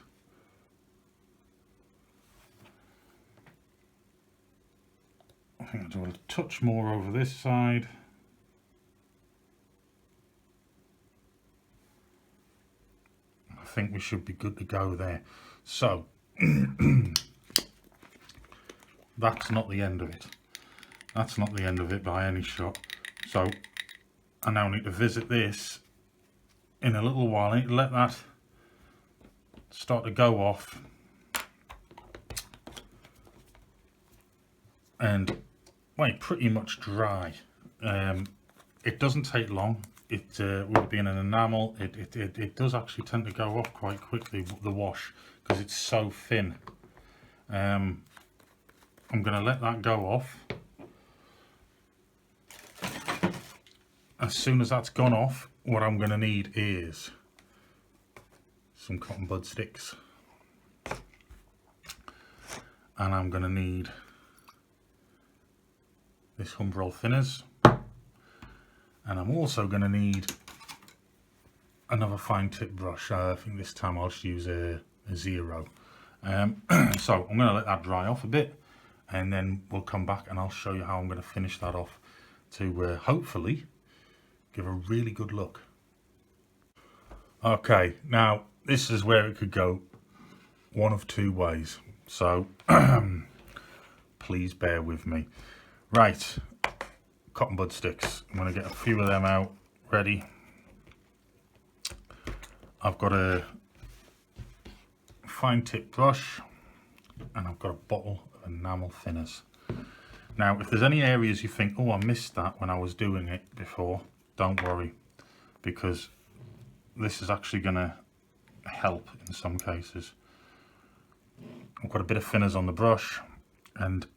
I think I'll do a touch more over this side. I think we should be good to go there. So that's not the end of it. That's not the end of it by any shot. So I now need to visit this in a little while. I need to let that start to go off. And well, pretty much dry. It doesn't take long. It would be in an enamel. It does actually tend to go off quite quickly, the wash, because it's so thin. I'm going to let that go off. As soon as that's gone off, what I'm going to need is some cotton bud sticks. And I'm going to need this Humbrol thinners. And I'm also going to need another fine tip brush. I think this time I'll just use a 0. So I'm going to let that dry off a bit, and then we'll come back and I'll show you how I'm going to finish that off to hopefully give a really good look. Okay, now this is where it could go one of two ways, so please bear with me. Right, cotton bud sticks. I'm going to get a few of them out ready. I've got a fine tip brush and I've got a bottle of enamel thinners. Now if there's any areas you think, oh, I missed that when I was doing it before, don't worry, because this is actually going to help in some cases. I've got a bit of thinners on the brush, and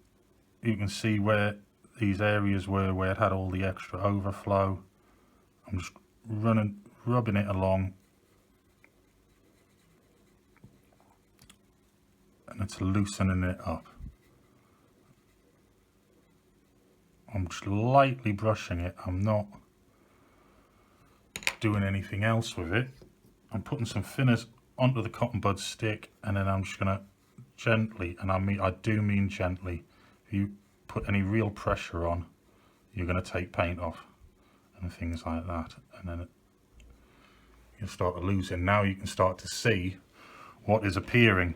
you can see where these areas were where it had all the extra overflow. I'm just rubbing it along, and it's loosening it up. I'm just lightly brushing it. I'm not doing anything else with it. I'm putting some thinners onto the cotton bud stick, and then I'm just going to gently, and I do mean gently, if you put any real pressure on, you're going to take paint off and things like that, and then you'll start to lose it. Now you can start to see what is appearing.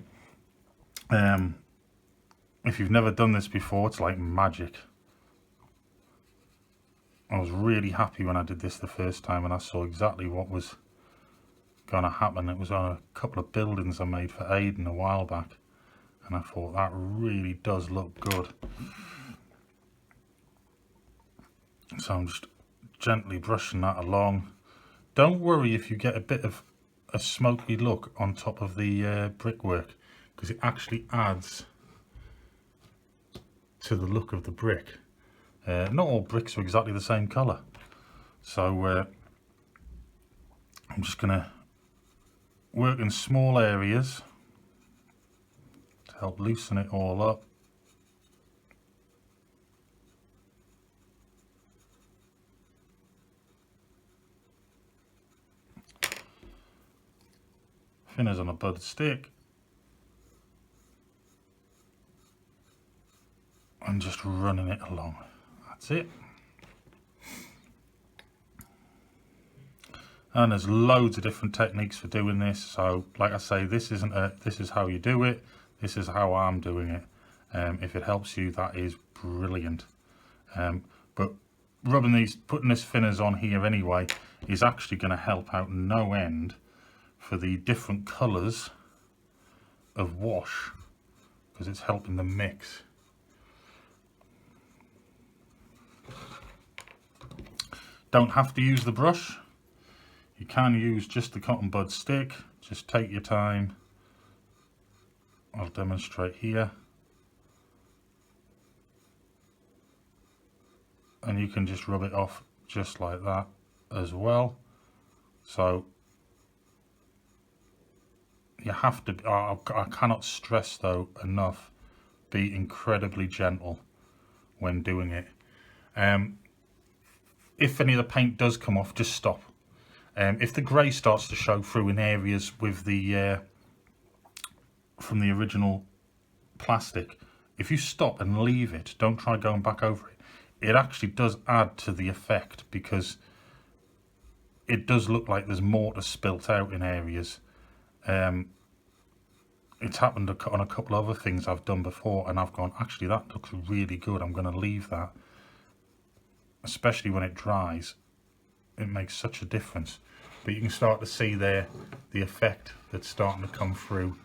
If you've never done this before, it's like magic. I was really happy when I did this the first time and I saw exactly what was going to happen. It was on a couple of buildings I made for Aidan a while back, and I thought that really does look good. So I'm just gently brushing that along. Don't worry if you get a bit of a smoky look on top of the brickwork, because it actually adds to the look of the brick. Not all bricks are exactly the same colour, so I'm just going to work in small areas to help loosen it all up. Thinners on a bud stick, and just running it along. That's it. And there's loads of different techniques for doing this. So like I say, this isn't this is how you do it. This is how I'm doing it. If it helps you, that is brilliant. But putting this thinners on here anyway is actually going to help out no end for the different colours of wash, because it's helping the mix. Don't have to use the brush. You can use just the cotton bud stick. Just take your time. I'll demonstrate here. and you can just rub it off just like that as well. So you have to, I cannot stress though enough, be incredibly gentle when doing it. If any of the paint does come off, just stop. If the grey starts to show through in areas with the from the original plastic, if you stop and leave it, don't try going back over it, it actually does add to the effect, because it does look like there's mortar spilt out in areas. It's happened on a couple of other things I've done before, and I've gone, actually that looks really good, I'm going to leave that. Especially when it dries, it makes such a difference. But you can start to see there the effect that's starting to come through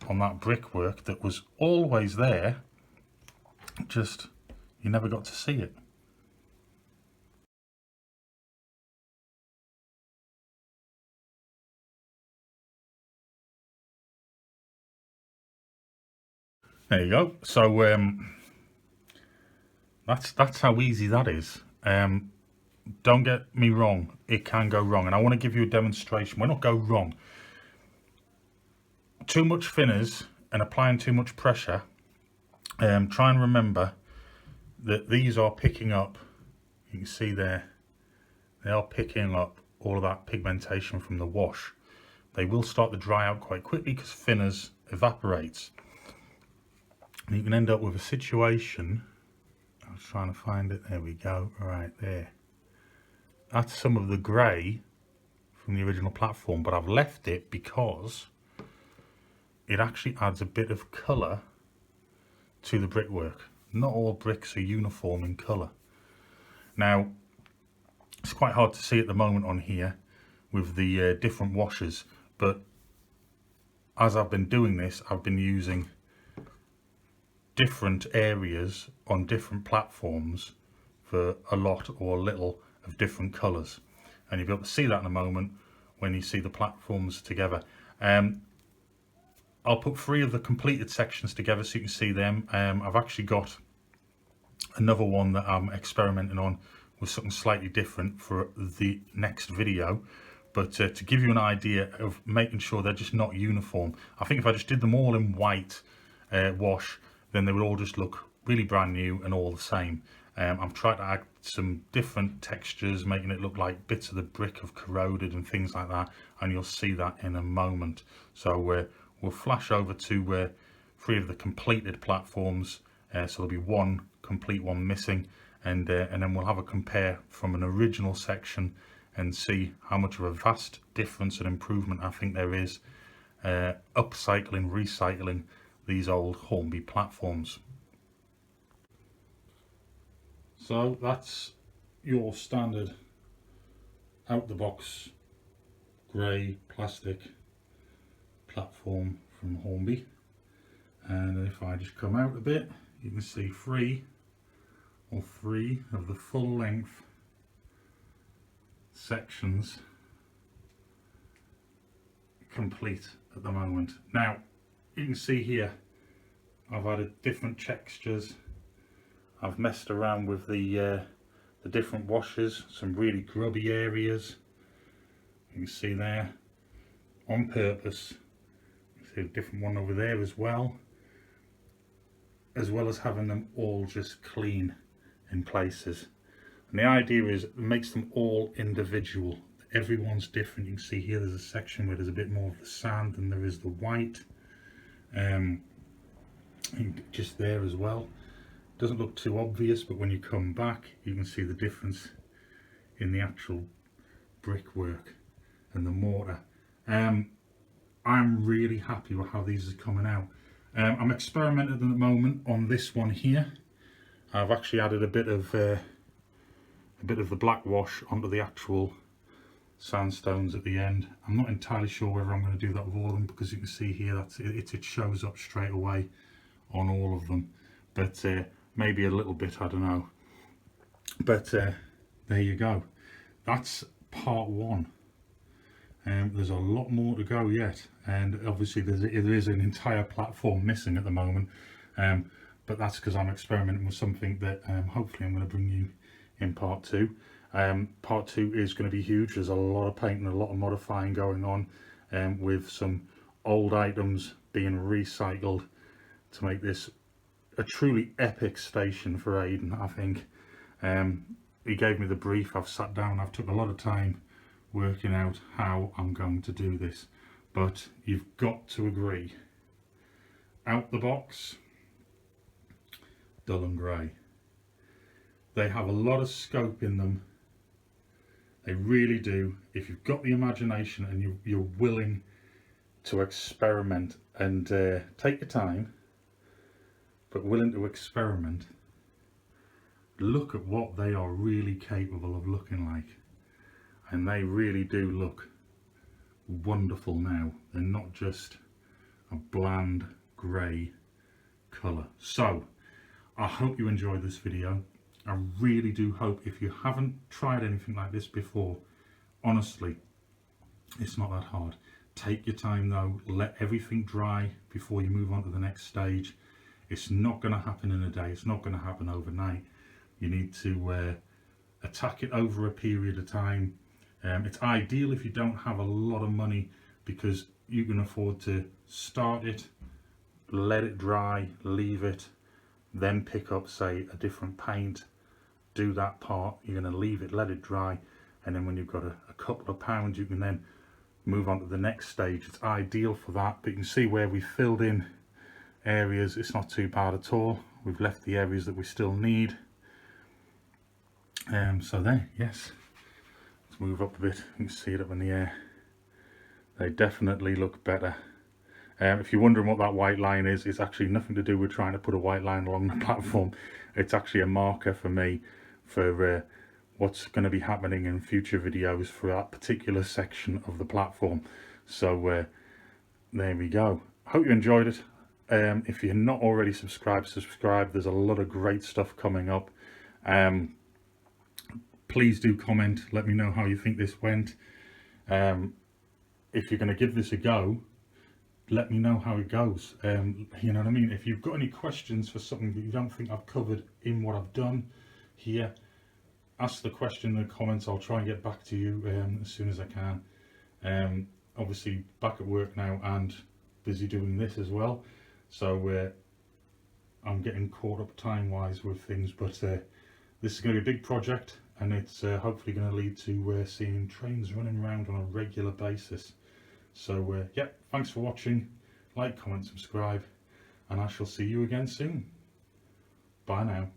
on that brickwork that was always there, just you never got to see it. There you go. So that's how easy that is. Don't get me wrong, it can go wrong, and I want to give you a demonstration. Well, not go wrong. Too much thinners and applying too much pressure. Try and remember that these are picking up, you can see there, they are picking up all of that pigmentation from the wash. They will start to dry out quite quickly because thinners evaporates. And you can end up with a situation, I was trying to find it, there we go, right there. That's some of the grey from the original platform, but I've left it because it actually adds a bit of colour to the brickwork. Not all bricks are uniform in colour. Now, it's quite hard to see at the moment on here with the different washes, but as I've been doing this, I've been using different areas on different platforms for a lot or a little of different colours, and you'll be able to see that in a moment when you see the platforms together. I'll put 3 of the completed sections together so you can see them. I've actually got another one that I'm experimenting on with something slightly different for the next video, but to give you an idea of making sure they're just not uniform, I think if I just did them all in white wash, then they would all just look really brand new and all the same. I'm trying to add some different textures, making it look like bits of the brick have corroded and things like that, and you'll see that in a moment. So we'll flash over to 3 of the completed platforms, so there'll be 1 complete one missing, and then we'll have a compare from an original section and see how much of a vast difference and improvement I think there is upcycling, recycling these old Hornby platforms. So that's your standard out the box grey plastic platform from Hornby, and if I just come out a bit, you can see 3 of the full length sections complete at the moment. Now you can see here I've added different textures, I've messed around with the different washes, some really grubby areas, you can see there on purpose. You can see a different one over there as well as having them all just clean in places. And the idea is it makes them all individual. Everyone's different. You can see here there's a section where there's a bit more of the sand than there is the white. Just there as well. Doesn't look too obvious, but when you come back you can see the difference in the actual brickwork and the mortar. I'm really happy with how these are coming out. I'm experimenting at the moment on this one here. I've actually added a bit of the black wash onto the actual sandstones at the end. I'm not entirely sure whether I'm going to do that with all of them, because you can see here that it shows up straight away on all of them, but maybe a little bit, I don't know. But there you go, that's part 1. There's a lot more to go yet, and obviously there is an entire platform missing at the moment, but that's because I'm experimenting with something that hopefully I'm going to bring you in part 2. Part 2 is going to be huge. There's a lot of painting, a lot of modifying going on, with some old items being recycled to make this a truly epic station for Aidan, I think. He gave me the brief. I've sat down, I've took a lot of time working out how I'm going to do this, but you've got to agree, out the box, dull and grey. They have a lot of scope in them. They really do. If you've got the imagination and you're willing to experiment and take your time, but willing to experiment, look at what they are really capable of looking like. And they really do look wonderful now. They're not just a bland grey colour. So I hope you enjoyed this video. I really do hope, if you haven't tried anything like this before, honestly, it's not that hard. Take your time though, let everything dry before you move on to the next stage. It's not going to happen in a day, it's not going to happen overnight. You need to attack it over a period of time. It's ideal if you don't have a lot of money, because you can afford to start it, let it dry, leave it, then pick up, say, a different paint, do that part. You're going to leave it, let it dry, and then when you've got a couple of pounds, you can then move on to the next stage. It's ideal for that. But you can see where we filled in areas, it's not too bad at all. We've left the areas that we still need. So there, yes, let's move up a bit. You can see it up in the air. They definitely look better. If you're wondering what that white line is, it's actually nothing to do with trying to put a white line along the platform. It's actually a marker for me for what's going to be happening in future videos for that particular section of the platform. So there we go. Hope you enjoyed it. If you're not already subscribed, subscribe. There's a lot of great stuff coming up. Please do comment, let me know how you think this went. If you're going to give this a go, let me know how it goes. You know what I mean? If you've got any questions for something that you don't think I've covered in what I've done here, ask the question in the comments. I'll try and get back to you as soon as I can. Obviously back at work now and busy doing this as well, so I'm getting caught up time wise with things, but this is going to be a big project, and it's hopefully going to lead to seeing trains running around on a regular basis. So yeah, thanks for watching. Like, comment, subscribe, and I shall see you again soon. Bye now.